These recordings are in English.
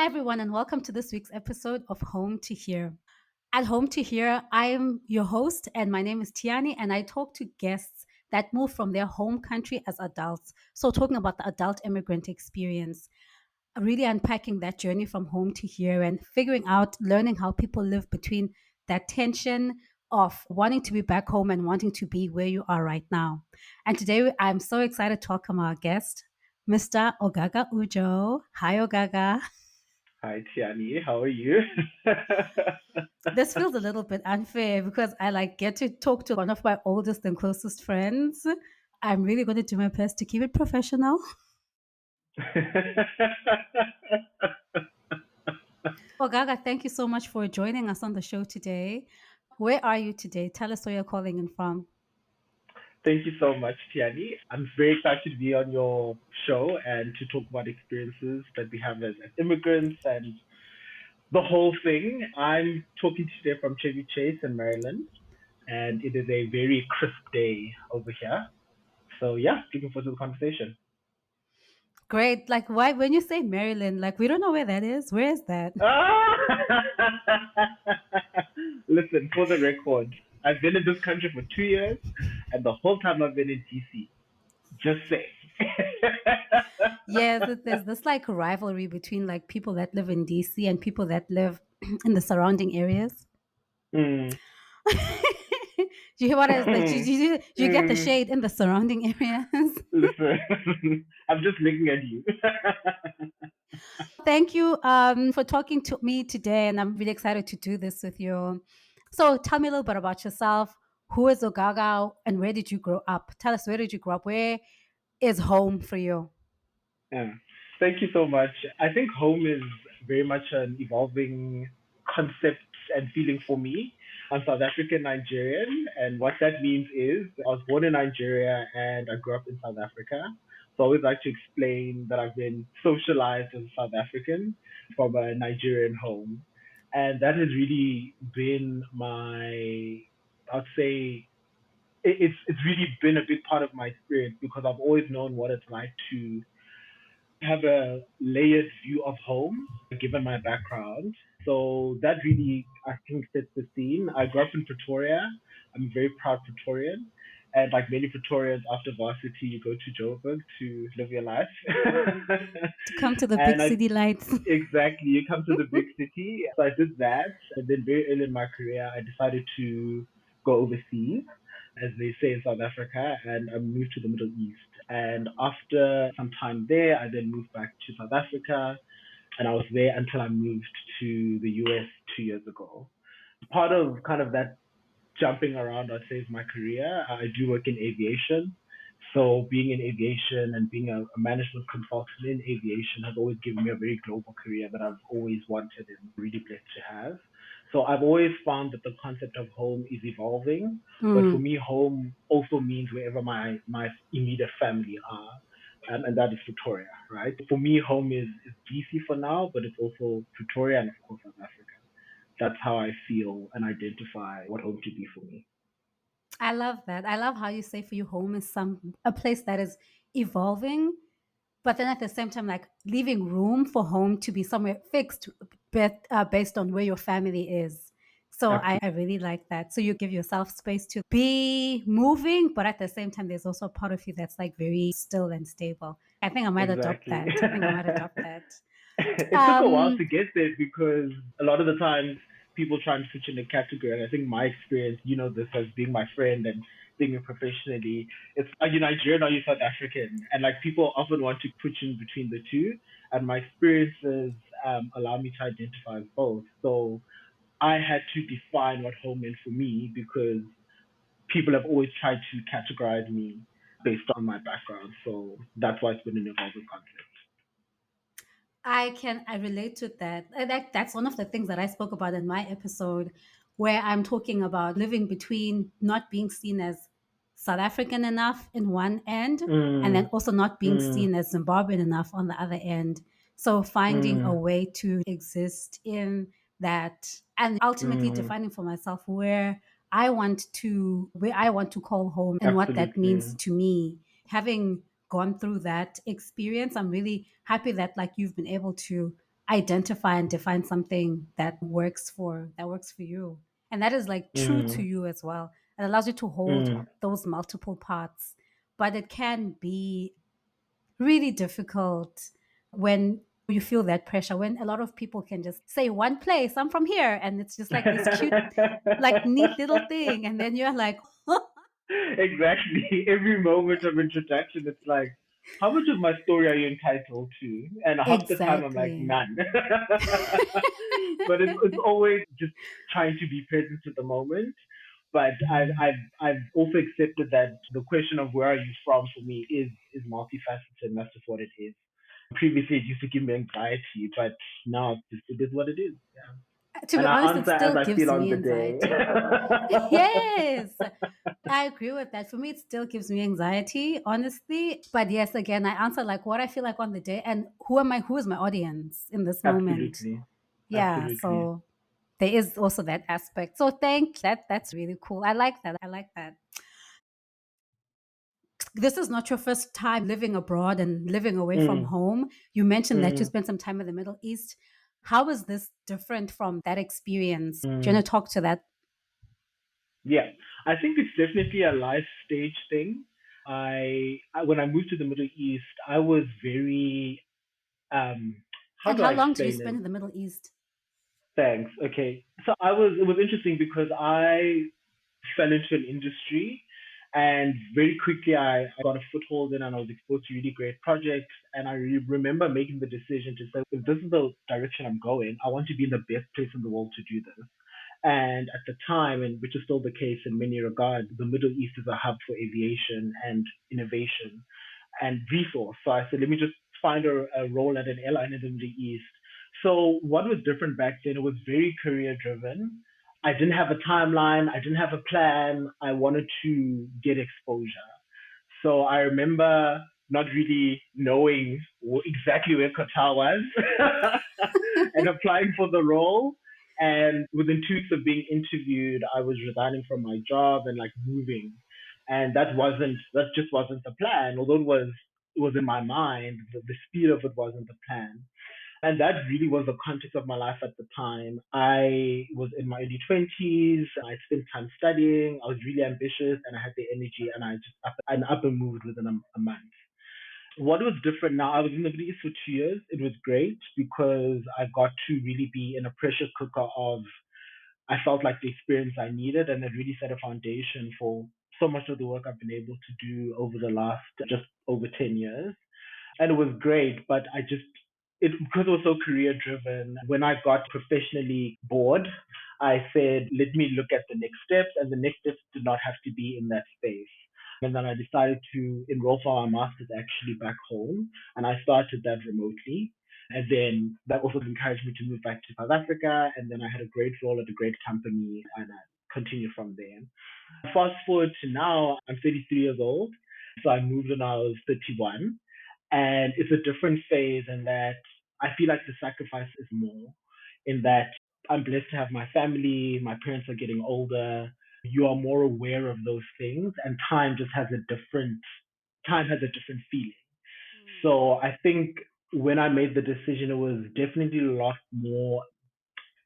Hi, everyone, and welcome to this week's episode of Home to Hear. At Home to Hear, I am your host, and my name is Tiani, and I talk to guests that move from their home country as adults. So, talking about the adult immigrant experience, really unpacking that journey from home to here and figuring out, learning how people live between that tension of wanting to be back home and wanting to be where you are right now. And today, I'm so excited to welcome our guest, Mr. Ogaga Udjo. Hi, Ogaga. Hi, Tiani. How are you? This feels a little bit unfair because I get to talk to one of my oldest and closest friends. I'm really going to do my best to keep it professional. Well, Gaga, thank you so much for joining us on the show today. Where are you today? Tell us where you're calling in from. Thank you so much, Tiani. I'm very excited to be on your show and to talk about experiences that we have as immigrants and the whole thing. I'm talking today from Chevy Chase in Maryland, and it is a very crisp day over here. So, yeah, looking forward to the conversation. Great. Why, when you say Maryland, we don't know where that is. Where is that? Ah! Listen, for the record, I've been in this country for 2 years, and the whole time I've been in DC. Just say. Yes, there's this rivalry between people that live in DC and people that live in the surrounding areas. Mm. Do you hear what I was like? Do you get the Mm. shade in the surrounding areas? Listen, I'm just looking at you. Thank you for talking to me today, and I'm really excited to do this with you. So, tell me a little bit about yourself. Who is Ogaga, and where did you grow up? Tell us, where did you grow up? Where is home for you? Yeah. Thank you so much. I think home is very much an evolving concept and feeling for me. I'm South African Nigerian, and what that means is I was born in Nigeria and I grew up in South Africa. So I always like to explain that I've been socialized as a South African from a Nigerian home. And that has really been I'd say, it's really been a big part of my experience because I've always known what it's like to have a layered view of home given my background. So that really, I think, sets the scene. I grew up in Pretoria. I'm a very proud Praetorian. And like many Praetorians, after varsity, you go to Joburg to live your life. To come to the big and I city lights. exactly, you come to the big city. So I did that. And then very early in my career, I decided to go overseas, as they say in South Africa, and I moved to the Middle East. And after some time there, I then moved back to South Africa, and I was there until I moved to the US 2 years ago. Part of kind of that jumping around, I'd say, is my career. I do work in aviation. So being in aviation and being a management consultant in aviation has always given me a very global career that I've always wanted and really blessed to have. So I've always found that the concept of home is evolving, but for Mm. me, home also means wherever my immediate family are. And that is Pretoria, right? For me, home is DC for now, but it's also Pretoria and of course South Africa. That's how I feel and identify what home should be for me. I love that. I love how you say for you, home is a place that is evolving, but then at the same time, leaving room for home to be somewhere fixed, based on where your family is. So I Absolutely. really like that. So you give yourself space to be moving, but at the same time, there's also a part of you that's very still and stable. I think I might adopt Exactly. that. I think I might adopt that. It took a while Um, to get there because a lot of the times people try and switch in a category. And I think my experience, this as being my friend and being it professionally, it's are you Nigerian or are you South African? And like people often want to put you in between the two. And my experiences allow me to identify as both. So I had to define what home meant for me because people have always tried to categorize me based on my background. So that's why it's been an evolving concept. I relate to that. That's one of the things that I spoke about in my episode, where I'm talking about living between not being seen as South African enough in one end, and then Mm, also not being mm, seen as Zimbabwean enough on the other end. So finding a mm, way to exist in that, and ultimately mm. defining for myself where I want to call home and what that means Absolutely. to me. Having gone through that experience, I'm really happy that you've been able to identify and define something that works for you. And that is like true to Mm, you as well. It allows you to hold mm, those multiple parts. But it can be really difficult when you feel that pressure, when a lot of people can just say one place, I'm from here, and it's just like this cute, like neat little thing. And then you're like, exactly. Every moment of introduction, it's like, how much of my story are you entitled to? And half the time, I'm like, exactly. none. But it's always just trying to be present at the moment. But I've also accepted that the question of where are you from for me is multifaceted, and that's just what it is. Previously, it used to give me anxiety, but now it is what it is. Yeah. To be And I honest, it answer as still I gives feel on me the day. anxiety. Yes, I agree with that. For me, it still gives me anxiety, honestly. But yes, again, I answer like what I feel like on the day and who am I, who is my audience in this moment. Absolutely. Yeah, Absolutely. so there is also that aspect. So thank that's really cool. I like that. I like that. This is not your first time living abroad and living away from Mm, home. You mentioned that you mm, spent some time in the Middle East. How is this different from that experience? Do you mm. want to talk to that? Yeah, I think it's definitely a life stage thing. When I moved to the Middle East, I was very how And do how I long did you explain spend it? in the Middle East? Thanks. Okay, so it was interesting because I fell into an industry, and very quickly I got a foothold in, and I was exposed to really great projects. And I remember making the decision to say, if this is the direction I'm going, I want to be in the best place in the world to do this. And at the time, and which is still the case in many regards, the Middle East is a hub for aviation and innovation and resource. So I said, let me just find a role at an airline in the Middle East. So what was different back then? It was very career driven. I didn't have a timeline. I didn't have a plan. I wanted to get exposure. So I remember not really knowing exactly where Qatar was and applying for the role. And within 2 weeks of being interviewed, I was resigning from my job and like moving. And that just wasn't the plan. Although it was in my mind, the speed of it wasn't the plan. And that really was the context of my life at the time. I was in my early 20s. I spent time studying. I was really ambitious and I had the energy, and I just up and moved within a month. What was different now, I was in the Middle East for 2 years. It was great because I got to really be in a pressure cooker of, I felt like the experience I needed, and it really set a foundation for so much of the work I've been able to do over the last just over 10 years. And it was great, but because it was so career driven, when I got professionally bored, I said, let me look at the next steps, and the next steps did not have to be in that space. And then I decided to enroll for my master's actually back home, and I started that remotely. And then that also encouraged me to move back to South Africa, and then I had a great role at a great company, and I continued from there. Fast forward to now, I'm 33 years old. So I moved when I was 31. And it's a different phase in that I feel like the sacrifice is more, in that I'm blessed to have my family, my parents are getting older. You are more aware of those things, and time has a different feeling. So I think when I made the decision, it was definitely a lot more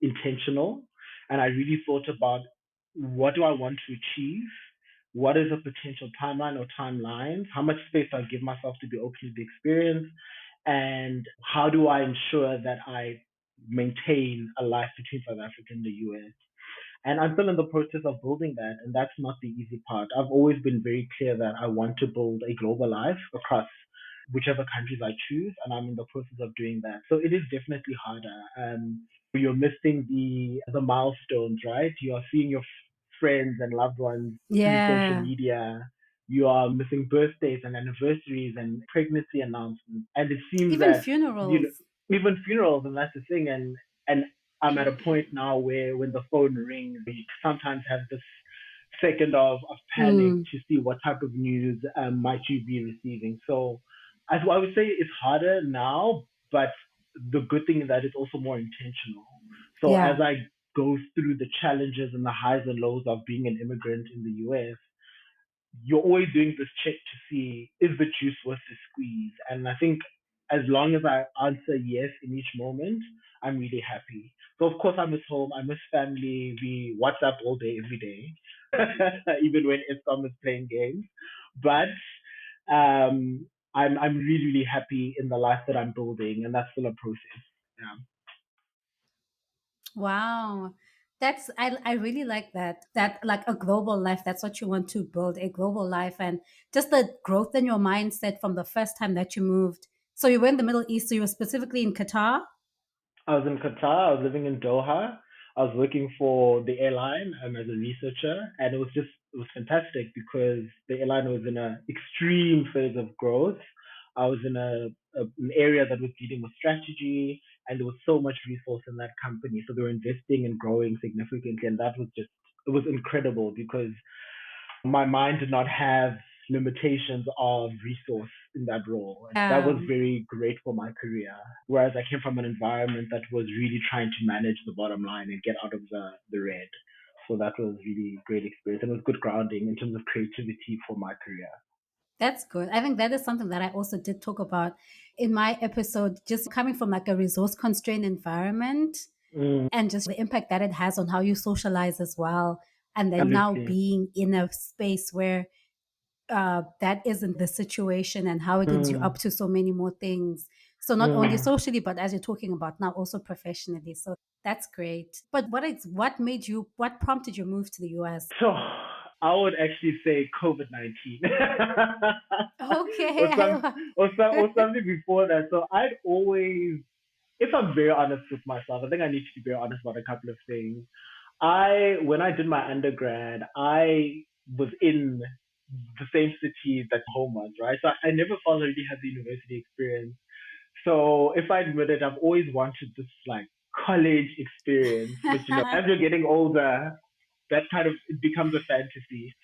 intentional, and I really thought about, what do I want to achieve? What is a potential timeline or timelines? How much space do I give myself to be open to the experience? And how do I ensure that I maintain a life between South Africa and the US? And I'm still in the process of building that, and that's not the easy part. I've always been very clear that I want to build a global life across whichever countries I choose, and I'm in the process of doing that. So it is definitely harder. You're missing the milestones, right? You are seeing your friends and loved ones through social Yeah. media. You are missing birthdays and anniversaries and pregnancy announcements, and it seems Even that you know funerals. even funerals, and that's the thing. And I'm at a point now where when the phone rings, we sometimes have this second of panic Mm, to see what type of news might you be receiving. So I would say it's harder now, but the good thing is that it's also more intentional. So as yeah. I go through the challenges and the highs and lows of being an immigrant in the US, you're always doing this check to see, is the juice worth the squeeze? And I think as long as I answer yes in each moment, I'm really happy. So of course I miss home, I miss family. We WhatsApp all day, every day, even when Escom is playing games. But I'm really really happy in the life that I'm building, and that's still a process. Yeah. Wow. I really like that like a global life. That's what you want to build, a global life, and just the growth in your mindset from the first time that you moved. So you were in the Middle East, so you were specifically in Qatar? I was in Qatar. I was living in Doha. I was working for the airline as a researcher, and it was fantastic because the airline was in an extreme phase of growth. I was in an area that was dealing with strategy, and there was so much resource in that company. So they were investing and growing significantly, and that was just it was incredible because my mind did not have limitations of resource in that role. And that was Yeah. very great for my career. Whereas I came from an environment that was really trying to manage the bottom line and get out of the red. So that was really great experience and it was good grounding in terms of creativity for my career. That's good. I think that is something that I also did talk about in my episode, just coming from like a resource constrained environment Mm, and just the impact that it has on how you socialize as well. And then now absolutely. being in a space where that isn't the situation and how it opens you Mm, up to so many more things. So not only mm. socially, but as you're talking about now, also professionally. So that's great. But what prompted your move to the US? So I would actually say COVID-19 Okay. or or something before that. So I'd always, if I'm very honest with myself, I think I need to be very honest about a couple of things. When I did my undergrad, I was in the same city that home was, right? So I never felt I really had the university experience. So if I admit it, I've always wanted this like college experience, but as you're getting older, that kind of it becomes a fantasy.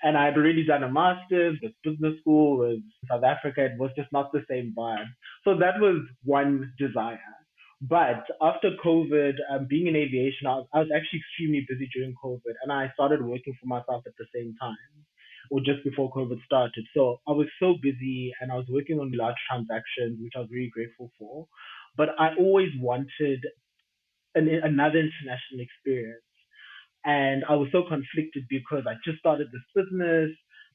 And I'd already done a master's, this business school was South Africa. It was just not the same vibe. So that was one desire. But after COVID, being in aviation, I was actually extremely busy during COVID, and I started working for myself at the same time, or just before COVID started. So I was so busy, and I was working on large transactions, which I was really grateful for. But I always wanted another international experience. And I was so conflicted because I just started this business.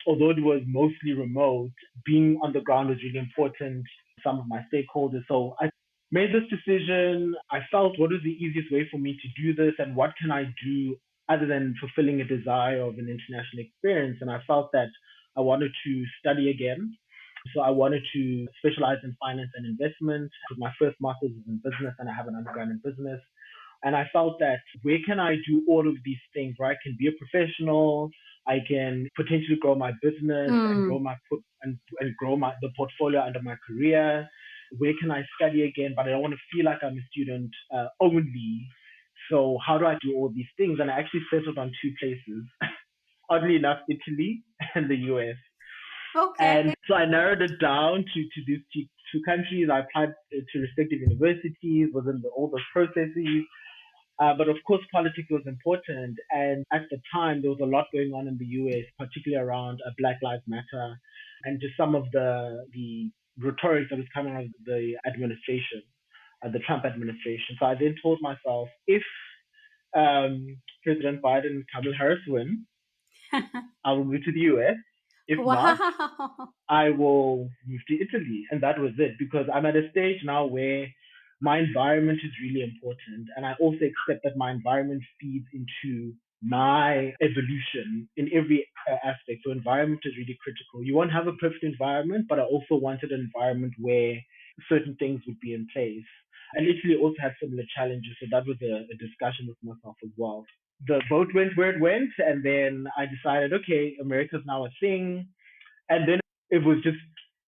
Although it was mostly remote, being on the ground was really important to some of my stakeholders. So I made this decision. I felt what is the easiest way for me to do this and what can I do other than fulfilling a desire of an international experience. And I felt that I wanted to study again. So I wanted to specialize in finance and investment because my first master's is in business and I have an undergrad in business. And I felt that where can I do all of these things where I can be a professional, I can potentially grow my business and Mm. and grow the portfolio under my career. Where can I study again? But I don't want to feel like I'm a student only. So how do I do all these things? And I actually settled on two places. Oddly enough, Italy and the US. Okay. And so I narrowed it down to these two countries. I applied to respective universities, was in all those processes. But of course, politics was important. And at the time, there was a lot going on in the US, particularly around Black Lives Matter and just some of the rhetoric that was coming out of the administration, the Trump administration. So I then told myself, if President Biden and Kamala Harris win, I will move to the US. If not, Wow. I will move to Italy. And that was it because I'm at a stage now where my environment is really important. And I also accept that my environment feeds into my evolution in every aspect. So environment is really critical. You won't have a perfect environment, but I also wanted an environment where certain things would be in place. And Italy also had similar challenges. So that was a discussion with myself as well. The vote went where it went. And then I decided, okay, America's now a thing. And then it was just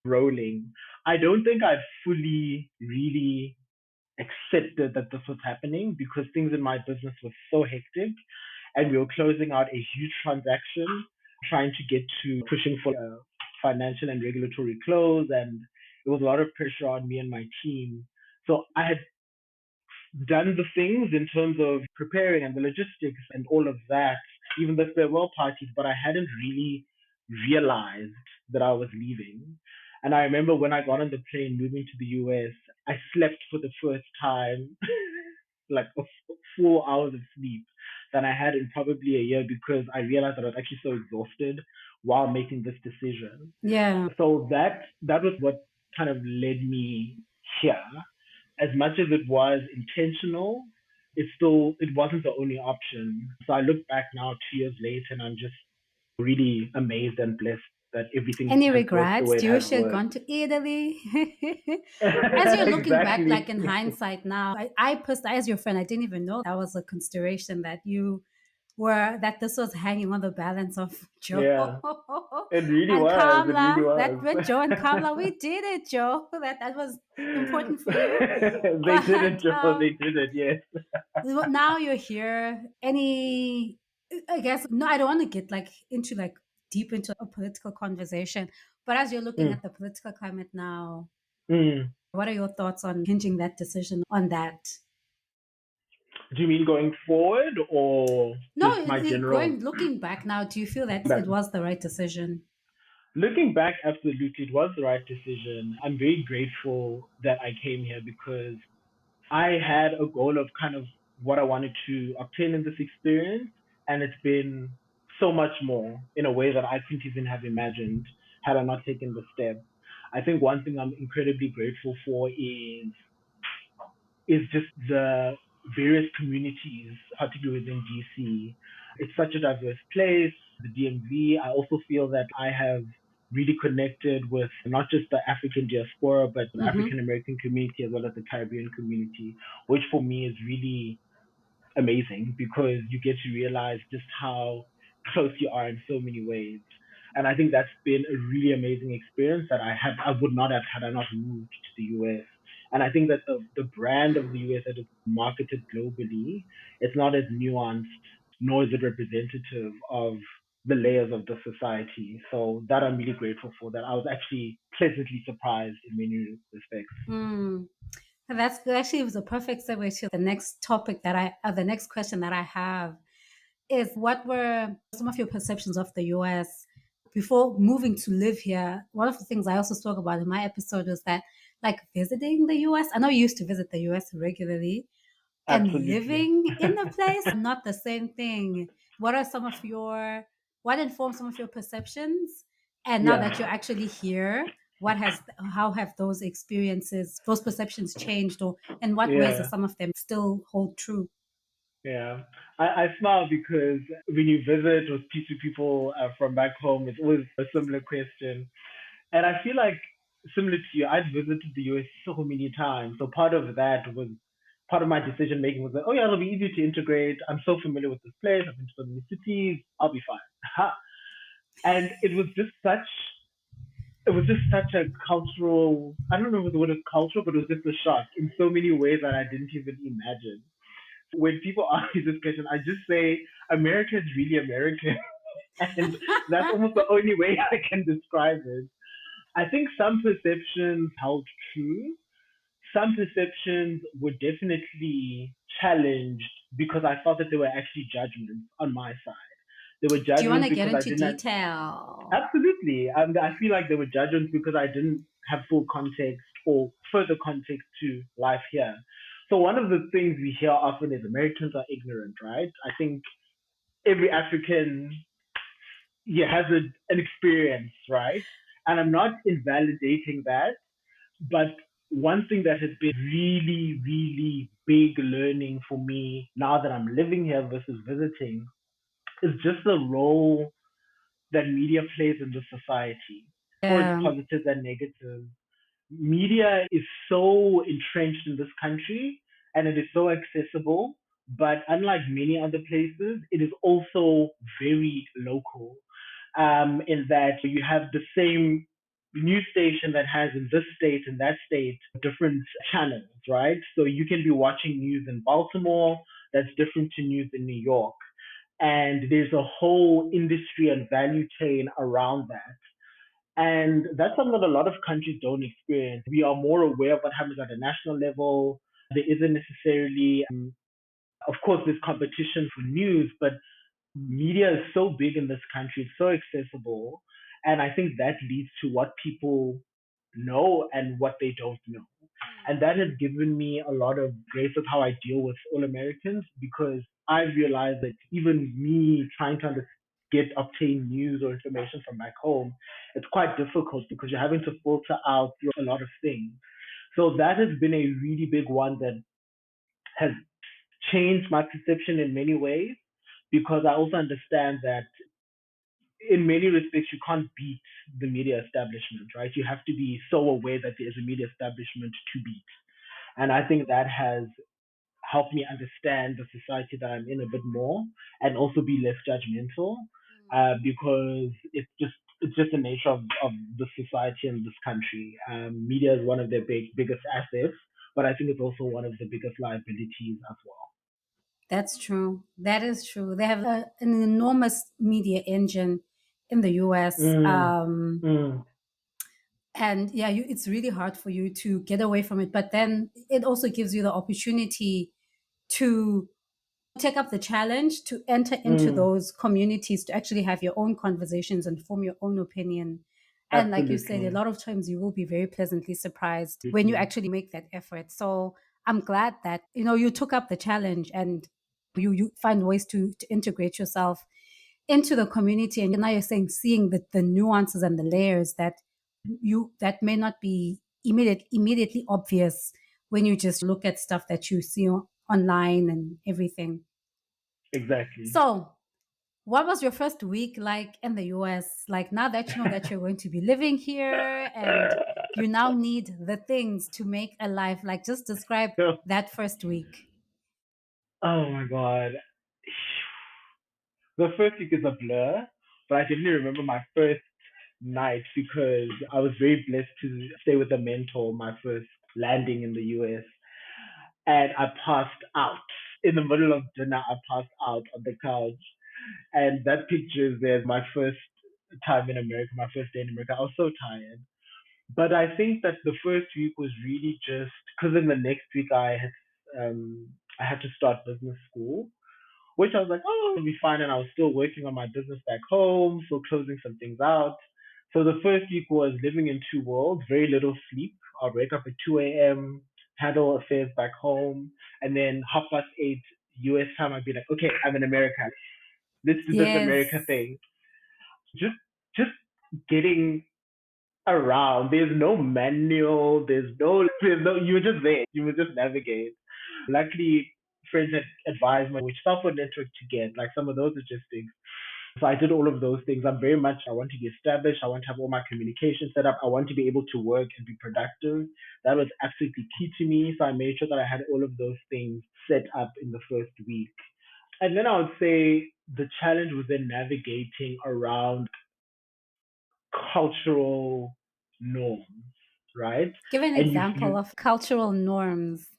rolling. I don't think I fully really accepted that this was happening because things in my business were so hectic and we were closing out a huge transaction, trying to get to pushing for a financial and regulatory close. And there was a lot of pressure on me and my team. So I had done the things in terms of preparing and the logistics and all of that, even the farewell parties, but I hadn't really realized that I was leaving. And I remember when I got on the plane moving to the US, I slept for the first time, like 4 hours of sleep than I had in probably a year because I realized that I was actually so exhausted while making this decision. Yeah. So that was what kind of led me here. As much as it was intentional, it wasn't the only option. So I look back now 2 years later and I'm just really amazed and blessed that everything Any has worked the regrets? way it Do you has wish you had worked. gone to Italy? As you're looking back, like Exactly. in hindsight now, I personally, as your friend, I didn't even know that was a consideration that you were, that this was hanging on the balance of Joe Yeah. It really and was. It really Kamla. That was. with Joe and Kamla, we did it, Joe. That was important for you. They did it, But Joe. They did it. Yes. now you're here. Any, I guess, no, I don't want to get like into like deep into a political conversation. But as you're looking Mm, at the political climate now, mm. what are your thoughts on hinging that decision on that? Do you mean going forward or No, just my general? going looking back now, do you feel that Back. it was the right decision? Looking back, absolutely, it was the right decision. I'm very grateful that I came here because I had a goal of kind of what I wanted to obtain in this experience, and it's been so much more in a way that I couldn't even have imagined had I not taken the step. I think one thing I'm incredibly grateful for is just the various communities, particularly within DC. It's such a diverse place, the DMV. I also feel that I have really connected with not just the African diaspora, but the Mm-hmm. African American community as well as the Caribbean community, which for me is really amazing because you get to realize just how close you are in so many ways. And I think that's been a really amazing experience that I would not have had I not moved to the US. And I think that the brand of the US that is marketed globally, it's not as nuanced, nor is it representative of the layers of the society. So that I'm really grateful for. That I was actually pleasantly surprised in many respects. Mm. That's actually was a perfect segue to the next topic that the next question that I have is what were some of your perceptions of the US before moving to live here? One of the things I also spoke about in my episode was that, like, visiting the US, I know you used to visit the US regularly, and Absolutely. living in the place are not the same thing. What are some of your, what informs some of your perceptions? And now that Yeah. you're actually here, how have those experiences, those perceptions changed, or in what ways do Yeah. some of them still hold true? Yeah, I smile because when you visit or speak to people from back home, it's always a similar question. And I feel like, similar to you, I'd visited the US so many times. So part of my decision making was like, oh yeah, it'll be easy to integrate. I'm so familiar with this place. I've been to so many cities. I'll be fine. And it was just such a cultural, I don't know if the word is cultural, but it was just a shock in so many ways that I didn't even imagine. When people ask me this question, I just say America is really American, and that's almost the only way I can describe it. I think some perceptions held true. Some perceptions were definitely challenged because I thought that they were actually judgments on my side. They were Do you want judgments to get because I into didn't. detail? Absolutely. I feel like they were judgments because I didn't have full context or further context to life here. So one of the things we hear often is Americans are ignorant, right? I think every African, yeah, has an experience, right? And I'm not invalidating that, but one thing that has been really, really big learning for me now that I'm living here versus visiting is just the role that media plays in the society for its Yeah. positives and negatives. Media is so entrenched in this country and it is so accessible, but unlike many other places, it is also very local. In that you have the same news station that has in this state and that state different channels, right? So you can be watching news in Baltimore that's different to news in New York. And there's a whole industry and value chain around that. And that's something that a lot of countries don't experience. We are more aware of what happens at a national level. There isn't necessarily, of course, there's competition for news, but media is so big in this country, it's so accessible. And I think that leads to what people know and what they don't know. And that has given me a lot of grace of how I deal with all Americans, because I realized that even me trying to obtain news or information from back home, it's quite difficult because you're having to filter out a lot of things. So that has been a really big one that has changed my perception in many ways, because I also understand that in many respects you can't beat the media establishment, right? You have to be so aware that there is a media establishment to beat. And I think that has helped me understand the society that I'm in a bit more, and also be less judgmental, because it's just the nature of the society in this country. Media is one of their biggest assets, but I think it's also one of the biggest liabilities as well. That's true. That is true. They have an enormous media engine in the US. Mm, mm, And yeah, it's really hard for you to get away from it. But then it also gives you the opportunity to take up the challenge to enter into mm, those communities, to actually have your own conversations and form your own opinion. And like you said, a absolutely. lot of times you will be very pleasantly surprised when you actually make that effort. So I'm glad that, you took up the challenge and you find ways to integrate yourself into the community. And now you're saying seeing the nuances and the layers that may not be immediately obvious when you just look at stuff that you see online and everything. Exactly. So, what was your first week like in the US? Like now that you know that you're going to be living here and you now need the things to make a life, like just describe that first week. Oh my god. The first week is a blur, but I definitely remember my first night because I was very blessed to stay with a mentor my first landing in the US. And I passed out. In the middle of dinner, I passed out on the couch. And that picture is there, my first time in America, my first day in America. I was so tired. But I think that the first week was really just because in the next week I had to start business school, which I was like, oh, it'll be fine. And I was still working on my business back home, still closing some things out. So the first week was living in two worlds, very little sleep. I'll wake up at 2 a.m., handle affairs back home, and then 8:30 US time, I'd be like, okay, I'm in America. Let's do this America Yes. thing. Just, just getting around. There's no manual. You were just there. You would just navigate. Luckily, friends had advised me which software network to get, like some of those logistics. So I did all of those things. I want to be established. I want to have all my communication set up. I want to be able to work and be productive. That was absolutely key to me. So I made sure that I had all of those things set up in the first week. And then I would say the challenge was then navigating around cultural norms, right? Give an And example of cultural norms.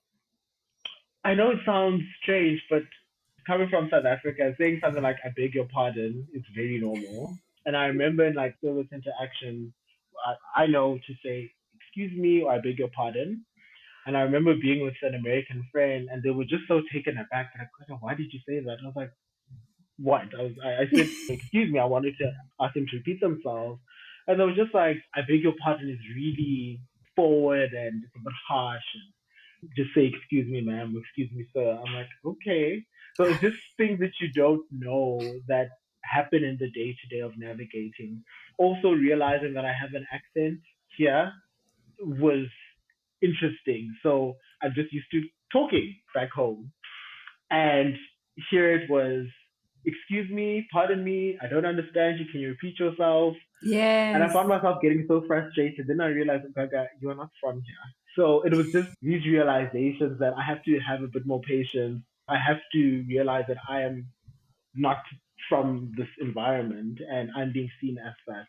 I know it sounds strange, but coming from South Africa, saying something like "I beg your pardon" is very normal. And I remember in like service interaction, I know to say "excuse me" or "I beg your pardon." And I remember being with an American friend, and they were just so taken aback. Like, why did you say that? And I was like, what? I said, excuse me, I wanted to ask them to repeat themselves. And they were just like, I beg your pardon is really forward and it's a bit harsh. And just say, excuse me, ma'am, excuse me, sir. I'm like, okay. So it's just things that you don't know that happen in the day to day of navigating. Also realizing that I have an accent here was interesting. So I'm just used to talking back home. And here it was, excuse me, pardon me, I don't understand you, can you repeat yourself? And I found Yes. myself getting so frustrated. Then I realized, Gaga, you are not from here. So it was just these realizations that I have to have a bit more patience. I have to realize that I am not from this environment and I'm being seen as such.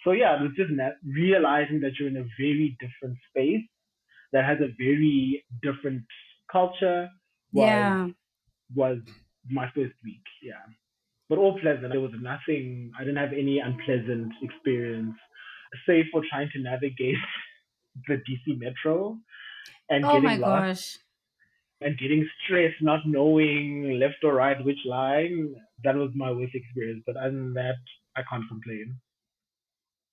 So yeah, it was just realizing that you're in a very different space that has a very different culture was Yeah. was my first week. Yeah, but all pleasant. There was nothing. I didn't have any unpleasant experience, save for trying to navigate the DC Metro and Oh my getting lost gosh. and getting stressed, not knowing left or right which line. That was my worst experience. But other than that, I can't complain.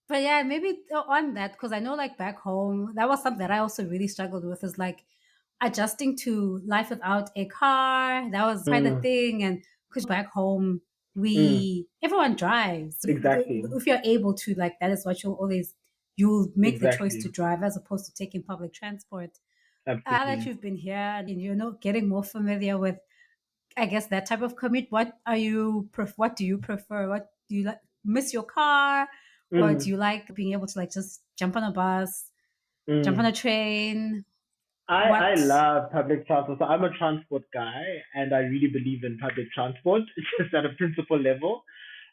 But yeah, maybe on that, because I know like back home, that was something that I also really struggled with is like adjusting to life without a car. That was quite a Mm, thing. And because back home, mm, everyone drives. exactly. If you're able to, like, that is what you'll make the choice to Exactly. drive as opposed to taking public transport. Now that Absolutely. you've been here and getting more familiar with, I guess, that type of commute, what do you prefer? What do you like? Miss your car, or do Mm, you like being able to like just jump on a bus, jump on mm. a train? I What? love public transport. So I'm a transport guy and I really believe in public transport, just at a principle level.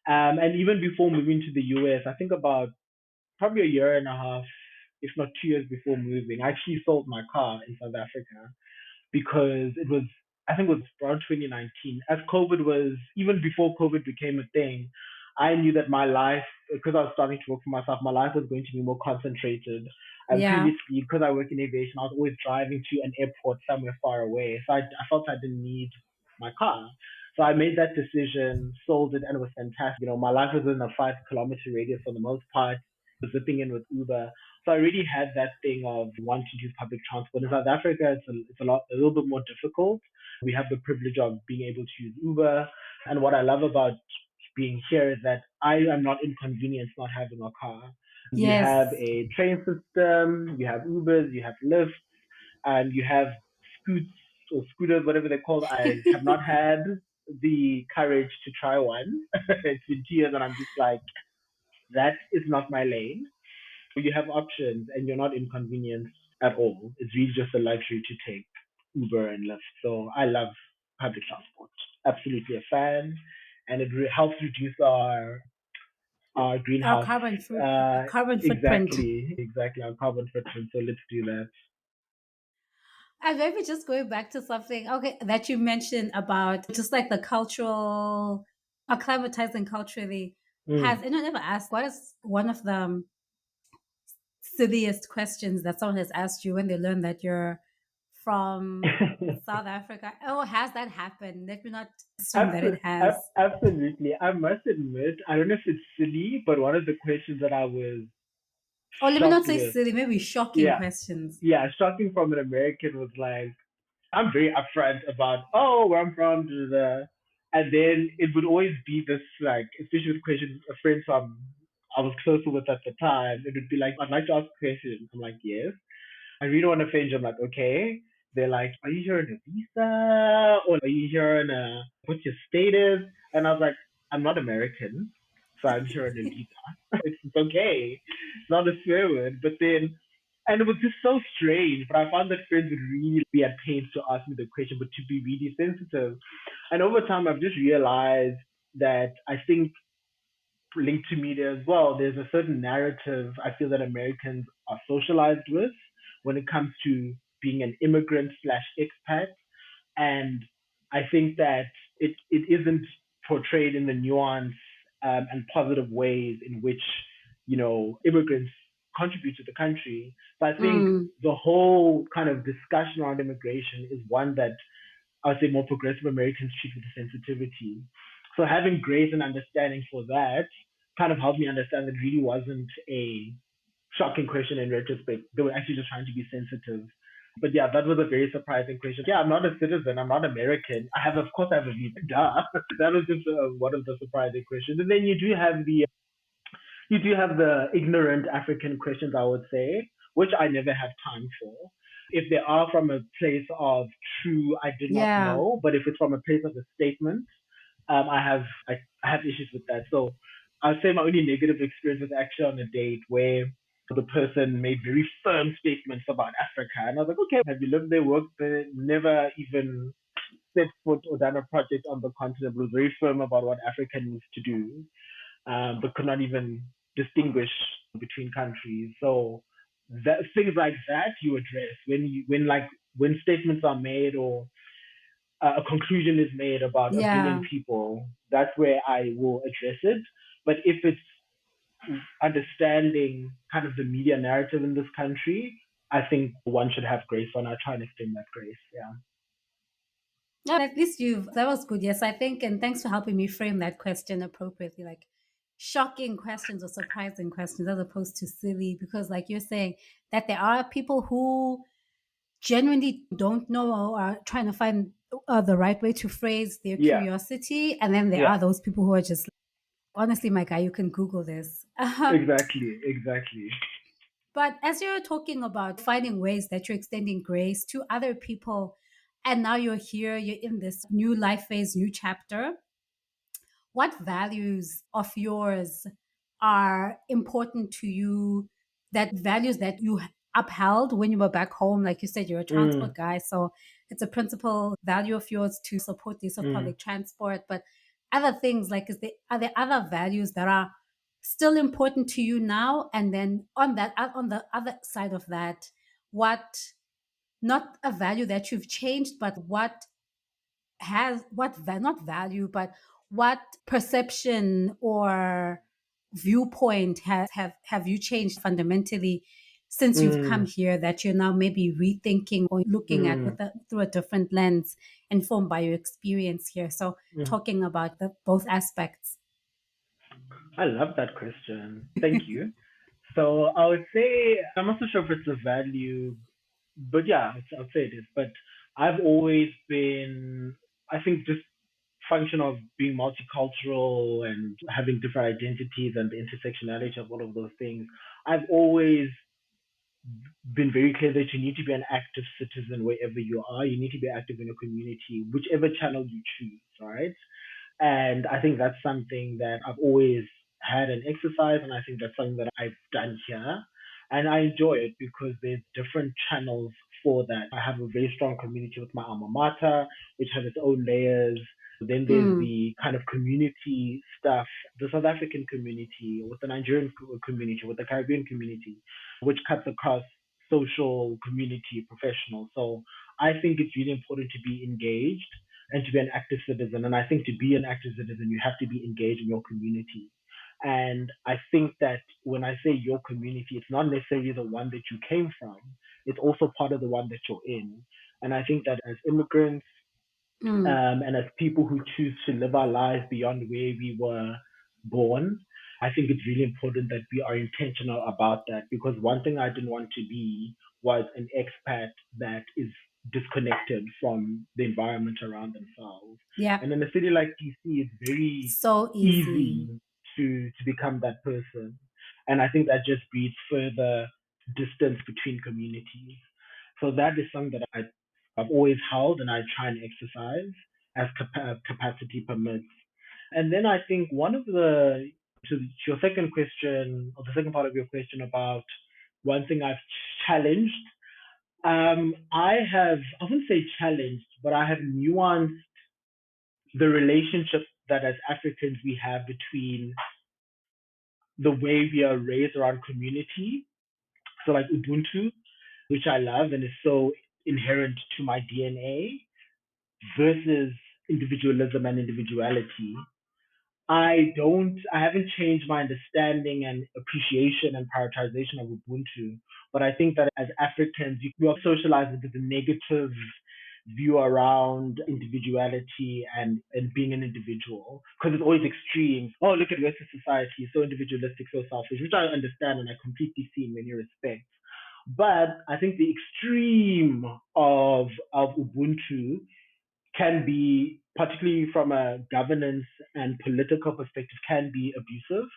And even before moving to the US, I think about probably a year and a half, if not 2 years before moving, I actually sold my car in South Africa because it was, I think it was around 2019. As COVID was, even before COVID became a thing, I knew that my life, because I was starting to work for myself, my life was going to be more concentrated. And Yeah. previously, because I work in aviation, I was always driving to an airport somewhere far away. So I felt I didn't need my car. So I made that decision, sold it, and it was fantastic. My life was in a 5 kilometer radius for the most part, zipping in with Uber. So I really had that thing of wanting to use public transport. In South Africa, a little bit more difficult. We have the privilege of being able to use Uber. And what I love about being here is that I am not inconvenienced not having a car. You have Yes. a train system, you have Ubers, you have Lyfts, and you have scoots or scooters, whatever they're called. I have not had the courage to try one. It's been 2 years and I'm just like, that is not my lane. You have options and you're not inconvenienced at all. It's really just a luxury to take Uber and Lyft. So I love public transport. Absolutely a fan, and it helps reduce our Our greenhouse. Uh, carbon footprint. exactly our carbon footprint. So let's do that. And maybe just going back to something, okay, that you mentioned about just like the cultural, acclimatizing culturally. Has Mm. anyone ever asked what is one of the silliest questions that someone has asked you when they learn that you're from South Africa? Oh, has that happened? Let me not assume that it has. Absolutely. I must admit, I don't know if it's silly, but one of the questions that I was Or let me not shocked say with, silly, maybe shocking yeah, questions. yeah, shocking from an American was like, I'm very upfront about, where I'm from, da, da, da. And then it would always be this, like, especially with questions, a friend I was closer with at the time, it would be like, I'd like to ask a question. I'm like, yes. I really want to offend you. I'm like, okay. They're like, are you here on a visa? Or are you here on what's your status? And I was like, I'm not American. So I'm here on a visa. It's okay. It's not a swear word. But then, and it was just so strange. But I found that friends would really be at pains to ask me the question, but to be really sensitive. And over time, I've just realized that I think linked to media as well, there's a certain narrative I feel that Americans are socialized with when it comes to being an immigrant slash expat. And I think that it isn't portrayed in the nuance and positive ways in which, immigrants contribute to the country. So I think Mm, the whole kind of discussion around immigration is one that I would say more progressive Americans treat with sensitivity. So having grace and understanding for that kind of helped me understand that it really wasn't a shocking question in retrospect. They were actually just trying to be sensitive. But yeah, that was a very surprising question. Yeah, I'm not a citizen. I'm not American. Of course, I have a visa. Duh. That was just one of the surprising questions. And then you do have the ignorant African questions, I would say, which I never have time for. If they are from a place of true, I did not yeah. know, but if it's from a place of a statement, I have issues with that. So I'd say my only negative experience was actually on a date where the person made very firm statements about Africa, and I was like, okay, have you lived there, worked there? Never even set foot or done a project on the continent. Was very firm about what Africa needs to do, but could not even distinguish between countries. So things like that you address when statements are made or a conclusion is made about a billion Yeah. people. That's where I will address it. But if it's understanding kind of the media narrative in this country, I think one should have grace on. I try and extend that grace. Yeah. No, at least that was good. Yes, I think, and thanks for helping me frame that question appropriately. Like, shocking questions or surprising questions as opposed to silly, because like you're saying that there are people who genuinely don't know or are trying to find the right way to phrase their Yeah, curiosity, and then there yeah, are those people who are just honestly, my guy, you can Google this. exactly, exactly. But as you're talking about finding ways that you're extending grace to other people, and now you're here, you're in this new life phase, new chapter, what values of yours are important to you, that values that you upheld when you were back home? Like you said, you're a Mm, transport guy, so it's a principal value of yours to support the use of mm, public transport. But other things, like are there other values that are still important to you now? And then on the other side of that, what, not a value that you've changed, but what has not value, but what perception or viewpoint have you changed fundamentally since you've come mm, here, that you're now maybe rethinking or looking at mm, through a different lens, informed by your experience here? So mm. talking about both aspects. I love that question. Thank you. So I would say I'm not so sure if it's a value, but yeah, I'd say it is. But I've always been, I think, just function of being multicultural and having different identities and the intersectionality of all of those things. I've always been very clear that you need to be an active citizen wherever you are. You need to be active in your community, whichever channel you choose, right? And I think that's something that I've always had an exercise, and I think that's something that I've done here. And I enjoy it because there's different channels for that. I have a very strong community with my alma mater, which has its own layers. Then there's Mm, the kind of community stuff, the South African community, with the Nigerian community, with the Caribbean community, which cuts across social, community, professional. So I think it's really important to be engaged and to be an active citizen. And I think to be an active citizen, you have to be engaged in your community. And I think that when I say your community, it's not necessarily the one that you came from, it's also part of the one that you're in. And I think that as immigrants, mm, and as people who choose to live our lives beyond where we were born, I think it's really important that we are intentional about that, because one thing I didn't want to be was an expat that is disconnected from the environment around themselves. yeah, And in a city like DC, it's very so easy. easy to become that person. And I think that just breeds further distance between communities. So that is something that I've always held and I try and exercise as capacity permits. And then I think one of the, to your second question, or the second part of your question about one thing I've challenged, I wouldn't say challenged, but I have nuanced the relationship that as Africans we have between the way we are raised around community. So like Ubuntu, which I love and is so inherent to my DNA, versus individualism and individuality. I haven't changed my understanding and appreciation and prioritization of Ubuntu, but I think that as Africans, we are socialized with the negative view around individuality and being an individual, because it's always extremes. Oh, look at Western society, so individualistic, so selfish, which I understand and I completely see in many respects. But I think the extreme of Ubuntu can be, particularly from a governance and political perspective, can be abusive.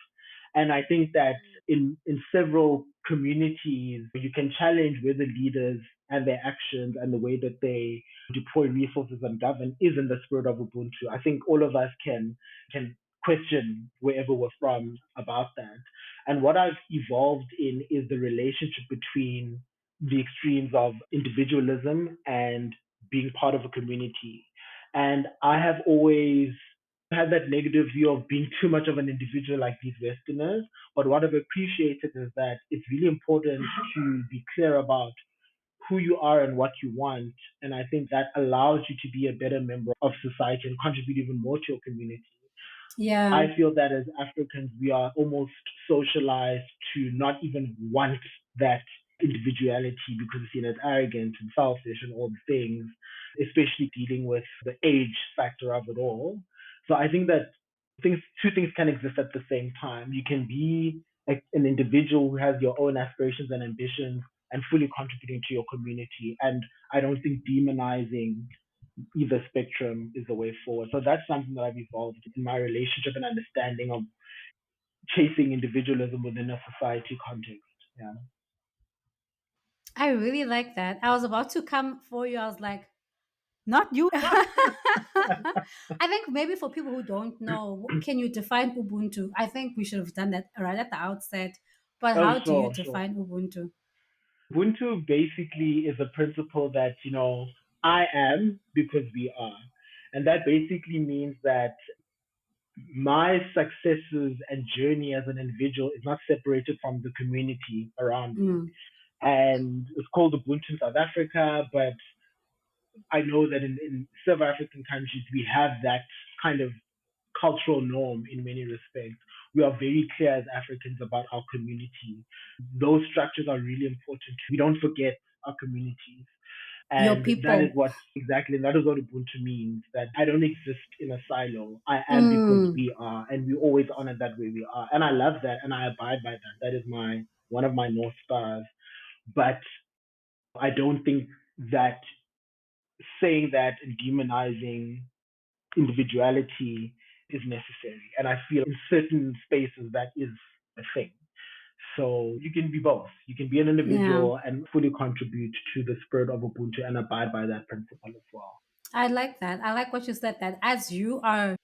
And I think that in several communities, you can challenge where the leaders and their actions and the way that they deploy resources and govern is in the spirit of Ubuntu. I think all of us can question wherever we're from about that. And what I've evolved in is the relationship between the extremes of individualism and being part of a community. And I have always had that negative view of being too much of an individual like these Westerners. But what I've appreciated is that it's really important to be clear about who you are and what you want. And I think that allows you to be a better member of society and contribute even more to your community. Yeah. I feel that as Africans, we are almost socialized to not even want that individuality because it's seen as arrogant and selfish and all the things, especially dealing with the age factor of it all. So I think that two things can exist at the same time. You can be an individual who has your own aspirations and ambitions and fully contributing to your community. And I don't think demonizing either spectrum is the way forward. So that's something that I've evolved in my relationship and understanding of chasing individualism within a society context. Yeah. I really like that. I was about to come for you. I was like, not you. I think maybe for people who don't know, can you define Ubuntu? I think we should have done that right at the outset. But Oh, how do you sure, sure. define Ubuntu? Ubuntu basically is a principle that, I am because we are. And that basically means that my successes and journey as an individual is not separated from the community around me. Mm. And it's called Ubuntu in South Africa, but I know that in several African countries, we have that kind of cultural norm in many respects. We are very clear as Africans about our community. Those structures are really important. We don't forget our communities. Your And that is people. what exactly, that is what Ubuntu means, that I don't exist in a silo. I am because Mm. we are, and we always honor that way we are. And I love that and I abide by that. That is one of my North Stars. But I don't think that saying that and demonizing individuality is necessary. And I feel in certain spaces that is a thing. So you can be both. You can be an Yeah. individual and fully contribute to the spirit of Ubuntu and abide by that principle as well. I like that. I like what you said that as you are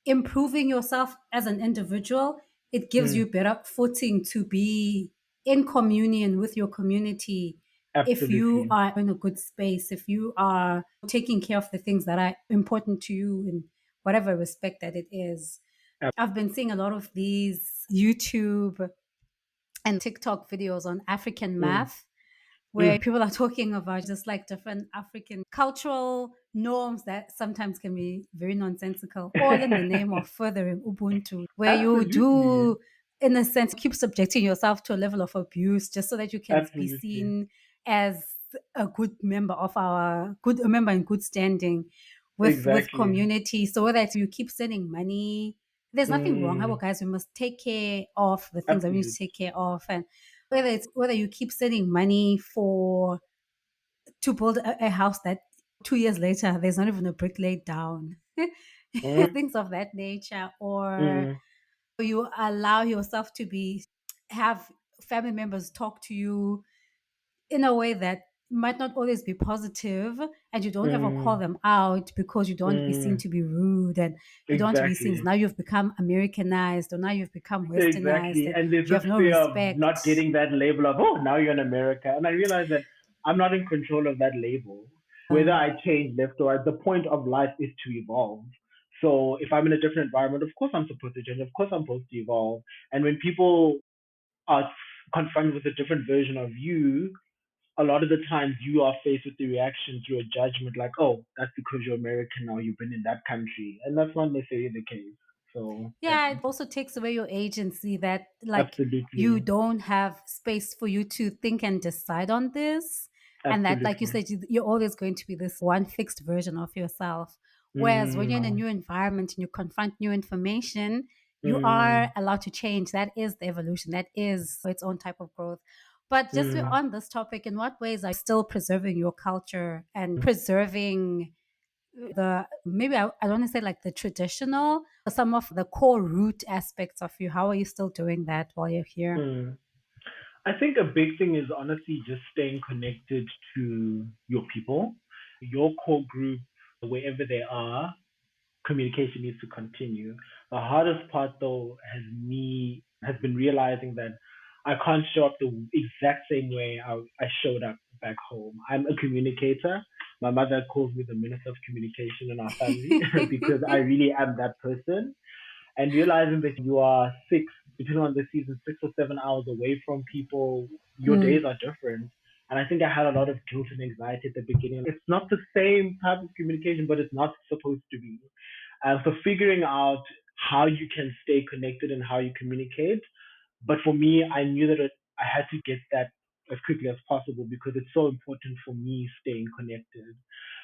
improving yourself as an individual, it gives you Mm, better footing to be in communion with your community. If you absolutely. are in a good space, if you are taking care of the things that are important to you in whatever respect that it is. I've been seeing a lot of these YouTube and TikTok videos on African Mm, math where mm. people are talking about just like different African cultural norms that sometimes can be very nonsensical, all in the name of furthering Ubuntu, where you Absolutely. do, in a sense, keep subjecting yourself to a level of abuse just so that you can be Absolutely. seen as a good member of our good a member in good standing with Exactly. community. So whether it's you keep sending money, there's nothing wrong. How Mm, about guys? We must take care of the things that we need to absolute. take care of, and whether you keep sending money for to build a house that 2 years later there's not even a brick laid down, Mm, things of that nature, or mm, you allow yourself to be have family members talk to you in a way that might not always be positive, and you don't ever call mm, them out because you don't want to be seen mm. to be rude, and you don't want to be seen as Exactly. now you've become Americanized or now you've become westernized Exactly. and And there's you this have no fear of respect. not getting that label of, oh, now you're in America. And I realize that I'm not in control of that label. Whether uh, I change left or right, the point of life is to evolve. So if I'm in a different environment, of course I'm supposed to change. Of course I'm supposed to evolve. And when people are confronted with a different version of you, a lot of the times you are faced with the reaction through a judgment like, oh, that's because you're American or you've been in that country. And that's not necessarily the case. So, yeah, yeah, it also takes away your agency that like you absolutely. don't have space for you to think and decide on this. And that, like you Absolutely. said, you're always going to be this one fixed version of yourself. Whereas when you're in a Mm, new environment and you confront new information, you are mm, allowed to change. That is the evolution. That is its own type of growth. But just mm, on this topic, in what ways are you still preserving your culture and preserving the maybe I don't want to say like the traditional, some of the core root aspects of you? How are you still doing that while you're here? mm. I think a big thing is honestly just staying connected to your people, your core group, wherever they are. Communication needs to continue. The hardest part though has been realizing that I can't show up the exact same way I showed up back home. I'm a communicator. My mother calls me the minister of communication in our family because I really am that person. And realizing that you are depending on the season, 6 or 7 hours away from people, your days Mm, are different. And I think I had a lot of guilt and anxiety at the beginning. It's not the same type of communication, but it's not supposed to be. So figuring out how you can stay connected and how you communicate. But for me, I knew that I had to get that as quickly as possible because it's so important for me staying connected.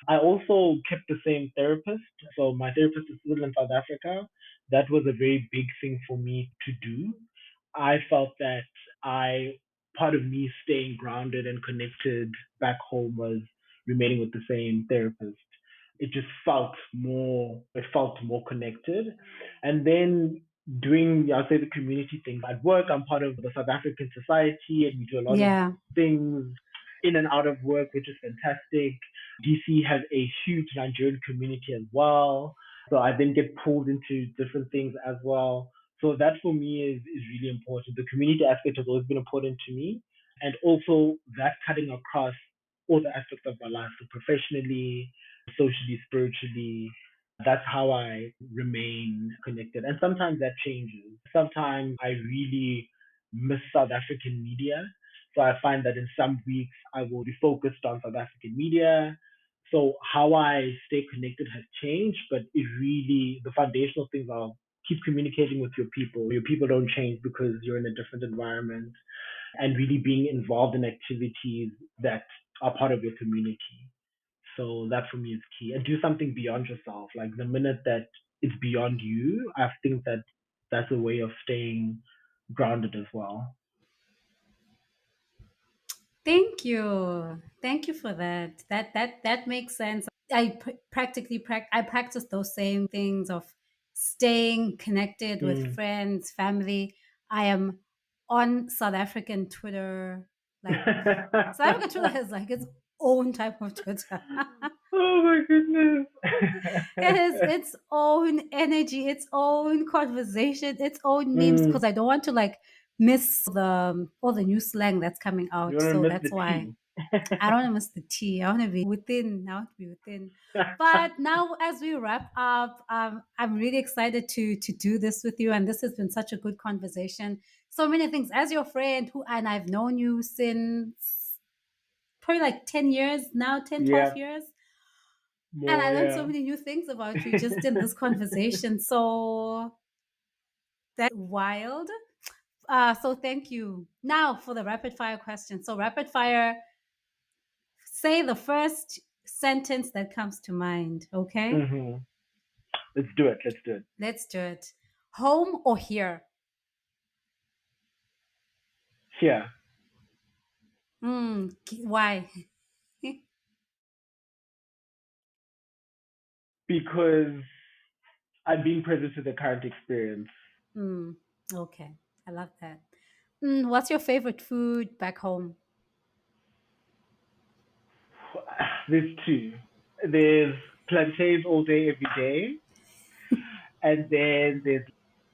I also kept the same therapist. So my therapist is still in South Africa. That was a very big thing for me to do. I felt that I part of me staying grounded and connected back home was remaining with the same therapist. It just felt more connected. And then doing, I'll say, the community things. At work, I'm part of the South African Society and we do a lot of Yeah. things in and out of work, which is fantastic. DC has a huge Nigerian community as well. So I then get pulled into different things as well. So that for me is really important. The community aspect has always been important to me. And also that cutting across all the aspects of my life. So professionally, socially, spiritually, that's how I remain connected. And sometimes that changes. Sometimes I really miss South African media. So I find that in some weeks I will be focused on South African media. So how I stay connected has changed, but it really, the foundational things are keep communicating with your people. Your people don't change because you're in a different environment and really being involved in activities that are part of your community. So that for me is key. And do something beyond yourself. Like the minute that it's beyond you, I think that that's a way of staying grounded as well. Thank you. Thank you for that. That makes sense. I practice those same things of staying connected with Mm. friends, family. I am on South African Twitter. Like South African Twitter has like its own type of Twitter. Oh my goodness. It has its own energy, its own conversation, its own memes. Mm. Because I don't want to like miss all the new slang that's coming You out. want to So miss that's the why tea. I don't want to miss the tea. I want to be within. I want to be within. But now, as we wrap up, I'm really excited to do this with you, and this has been such a good conversation. So many things. As your friend, who and I've known you since probably like 10 years now, 10, Yeah, 12 years, and I more, learned so yeah. many new things about you just in this conversation. So that's wild. So thank you. Now for the rapid fire question. So rapid fire. Say the first sentence that comes to mind, okay? Hmm. Let's do it. Let's do it. Let's do it. Home or here? Here, Why? because I'm being present to the current experience. mm, okay, I love that. What's your favorite food back home? There's two. There's plantains all day, every day, and then there's.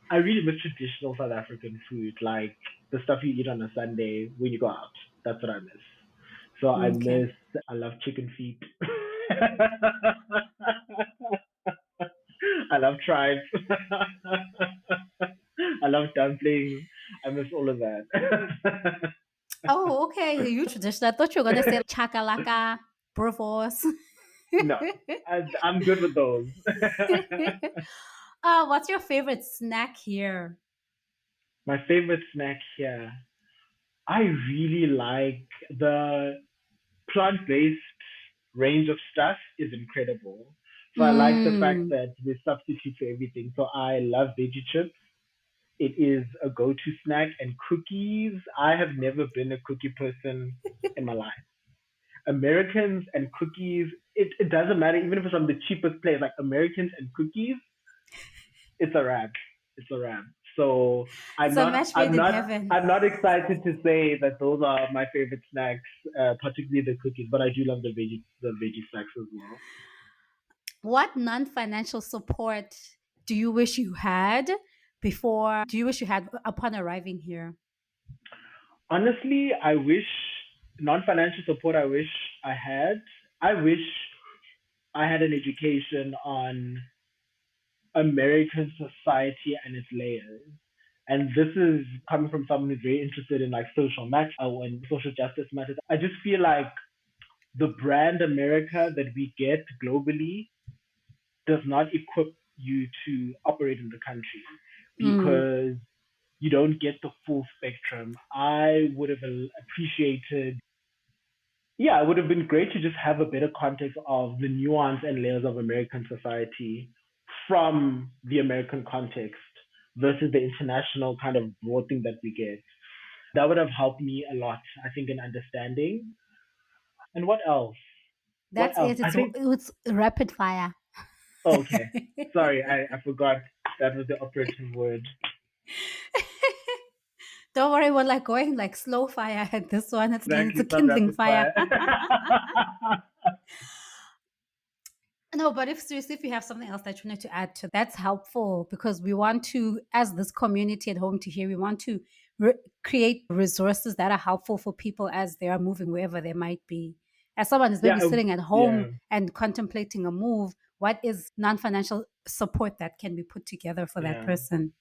I really miss traditional South African food, like the stuff you eat on a Sunday when you go out. That's what I miss. So I Okay. miss. I love chicken feet. I love tribes. I love dumplings. I miss all of that. Oh, okay. You traditional. I thought you were gonna say chakalaka, burgos. No, I'm good with those. What's your favorite snack here? My favorite snack here. I really like the plant-based range of stuff is incredible. So I like the fact Mm. that they substitute for everything. So I love veggie chips. It is a go-to snack and cookies. I have never been a cookie person in my life. Americans and cookies, it doesn't matter even if it's on the cheapest place, like Americans and cookies, it's a wrap. It's a wrap. So I'm It's a not match I'm made in not heaven. I'm not excited to say that those are my favorite snacks, particularly the cookies, but I do love the veggie snacks as well. What non-financial support do you wish you had upon arriving here? Honestly, I wish non-financial support. I wish I had. I wish I had an education on American society and its layers. And this is coming from someone who's very interested in like social matters and social justice matters. I just feel like the brand America that we get globally does not equip you to operate in the country Mm, because you don't get the full spectrum. I would have appreciated, yeah, it would have been great to just have a better context of the nuance and layers of American society from the American context versus the international kind of broad thing that we get. That would have helped me a lot, I think, in understanding. And what else? What That's else? it. I think, It's rapid fire. oh, okay. Sorry, I forgot that was the operative word. Don't worry, we're like going like slow fire at this one. It's Exactly, a it's not kindling rapid fire. fire. No, but if seriously, if you have something else that you need to add to, that's helpful because we want to, as this community at home to here, we want to create resources that are helpful for people as they are moving wherever they might be. As someone is Yeah, maybe sitting at yeah, home and contemplating a move, what is non financial support that can be put together for that yeah. person?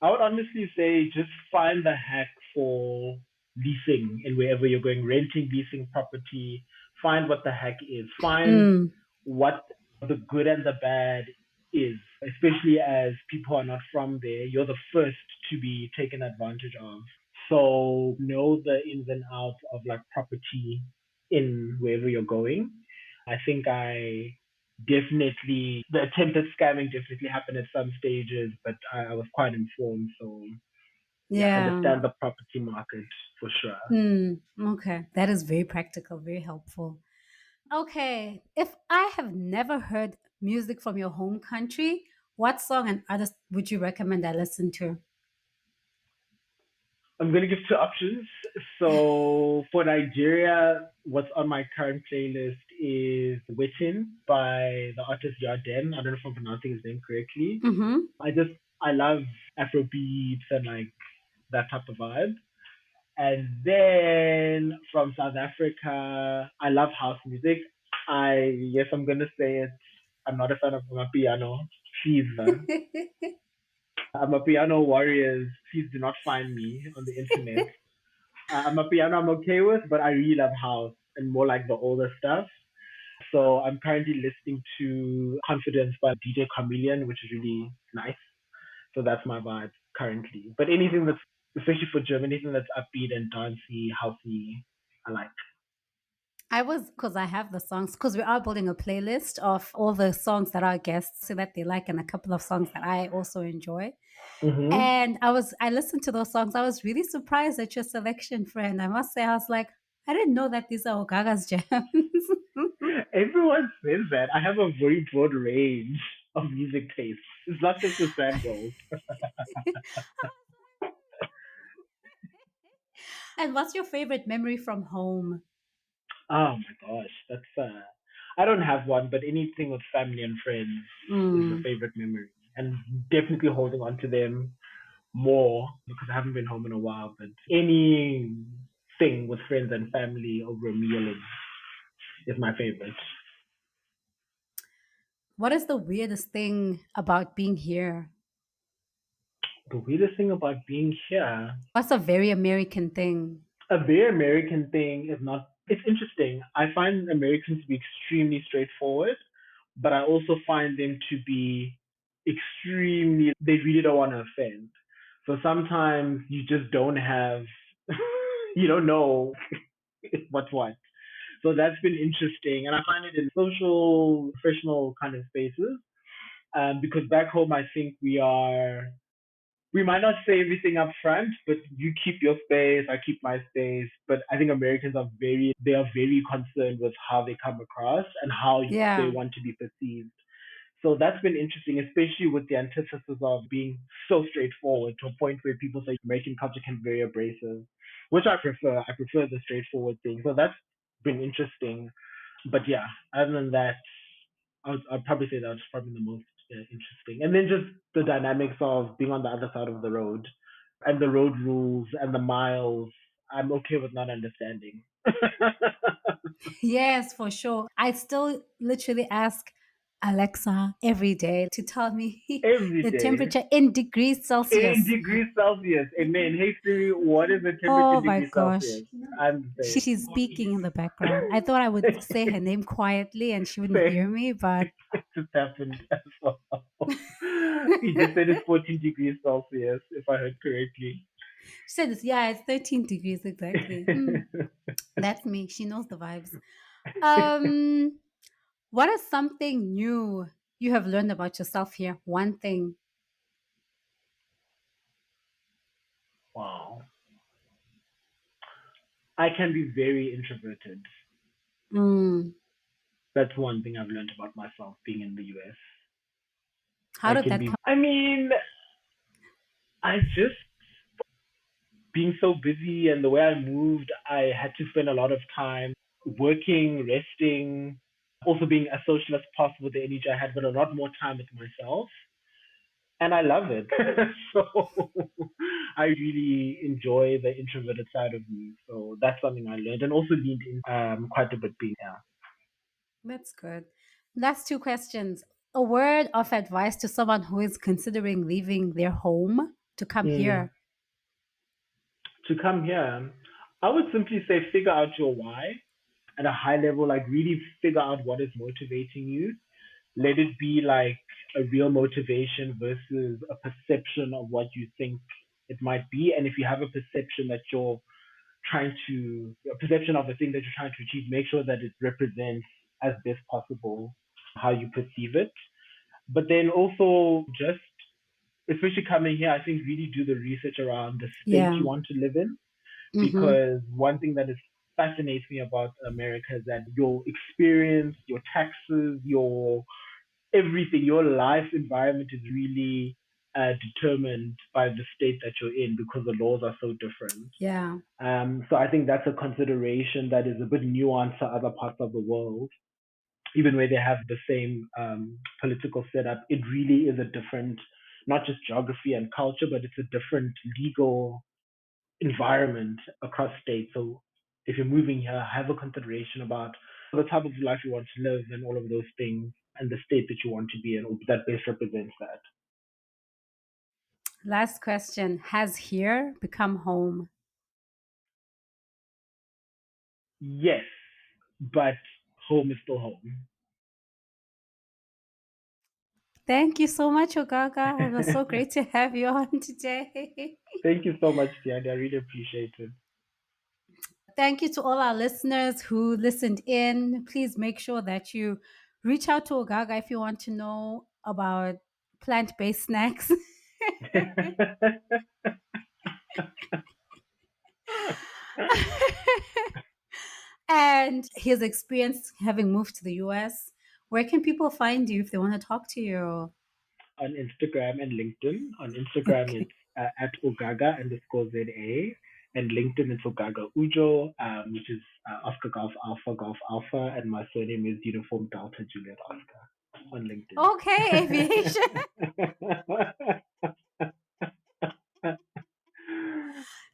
I would honestly say just find the hack for leasing in wherever you're going, renting, leasing property. Find what the hack is. Find Mm, what the good and the bad is, especially as people are not from there. You're the first to be taken advantage of. So know the ins and outs of like property in wherever you're going. I think I definitely the attempt at scamming definitely happened at some stages, but I was quite informed. So yeah, yeah. understand the property market for sure. Mm, okay. That is very practical, very helpful. Okay. If I have never heard music from your home country, what song and artist would you recommend I listen to? I'm gonna give two options. So for Nigeria, what's on my current playlist is Within by the artist Yarden. I don't know if I'm pronouncing his name correctly. Mm-hmm. I love Afro beats and like that type of vibe. And then from South Africa, I love house music. I'm gonna say it. I'm not a fan of Piano. I'm a piano warriors. Please do not find me on the internet. I'm a piano I'm okay with, but I really love house and more like the older stuff. So I'm currently listening to Confidence by DJ Chameleon, which is really nice. So that's my vibe currently. But anything that's, especially for German, anything that's upbeat and dancey, housey, I like. I was, because I have the songs, because we are building a playlist of all the songs that our guests say that they like and a couple of songs that I also enjoy. Hmm. And I listened to those songs. I was really surprised at your selection, friend. I must say, I was like, I didn't know that these are Ogaga's jams. Everyone says that. I have a very broad range of music tastes. It's not just the sandals. And what's your favorite memory from home? Oh my gosh, that's I don't have one, but anything with family and friends is a Mm. favorite memory, and definitely holding on to them more because I haven't been home in a while. But anything with friends and family over a meal is my favorite. What is the weirdest thing about being here? The weirdest thing about being here, What's a very American thing? a very American thing is not. It's interesting. I find Americans to be extremely straightforward, but I also find them to be extremely. They really don't want to offend. So sometimes you just don't have. You don't know what's what. So that's been interesting, and I find it in social, professional kind of spaces. Because back home, I think we might not say everything up front, but you keep your space, I keep my space. But I think Americans they are very concerned with how they come across and how they Yeah. want to be perceived. So that's been interesting, especially with the antithesis of being so straightforward to a point where people say American culture can be very abrasive, which I prefer. I prefer the straightforward thing. So that's been interesting. But yeah, other than that, I'd probably say that's probably the most interesting. And then just the dynamics of being on the other side of the road and the road rules and the miles. I'm okay with not understanding. Yes, for sure. I still literally ask, Alexa every day to tell me every the day temperature in degrees in Celsius. degrees Celsius. Amen. Hey Siri, what is the temperature Oh in my degrees gosh. Celsius? I'm the She's speaking in the background. I thought I would say her name quietly and she wouldn't same. hear me, but It just happened as well. He just said it's 14 degrees Celsius, if I heard correctly. she said, yeah, it's 13 degrees exactly. That's me. She knows the vibes. Um, what is something new you have learned about yourself here? One thing. Wow. I can be very introverted. Mm, That's one thing I've learned about myself being in the US. how did that Be, come? I mean, I just, being so busy and the way I moved, I had to spend a lot of time working, resting, also being as social as possible with the energy I had, but a lot more time with myself. And I love it. So I really enjoy the introverted side of me. So that's something I learned and also leaned in quite a bit being here. That's good. Last two questions. A word of advice to someone who is considering leaving their home to come Mm. here. To come here, I would simply say figure out your why at a high level, like really figure out what is motivating you. Let it be like a real motivation versus a perception of what you think it might be. And if you have a perception that you're trying to, a perception of the thing that you're trying to achieve, make sure that it represents as best possible how you perceive it. But then also just, especially coming here, I think really do the research around the state Yeah. you want to live in, Mm-hmm. because one thing that is fascinates me about America is that your experience, your taxes, your everything, your life environment is really determined by the state that you're in because the laws are so different. Yeah. So I think that's a consideration that is a bit nuanced to other parts of the world. Even where they have the same political setup, it really is a different, not just geography and culture, but it's a different legal environment across states. So if you're moving here, have a consideration about the type of life you want to live and all of those things and the state that you want to be in that best represents that. Last question. Has here become home? Yes, but home is still home. Thank you so much, Ogaga. It was so great to have you on today. Thank you so much, Tiandi. I really appreciate it. Thank you to all our listeners who listened in. Please make sure that you reach out to Ogaga if you want to know about plant based snacks. And his experience having moved to the US. Where can people find you if they want to talk to you? On Instagram and LinkedIn. On Instagram, Okay. it's at Ogaga underscore ZA. And LinkedIn, it's Ogaga Udjo, which is Oscar Golf Alpha. And my surname is Uniform Delta Juliet Oscar on LinkedIn. Okay, aviation.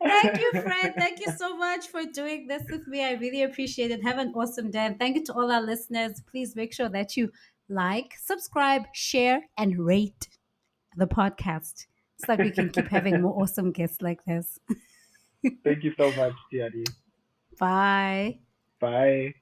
Thank you, Fred. Thank you so much for doing this with me. I really appreciate it. Have an awesome day. And thank you to all our listeners. Please make sure that you like, subscribe, share, and rate the podcast so that we can keep having more awesome guests like this. Thank you so much, Tiani. Bye. Bye.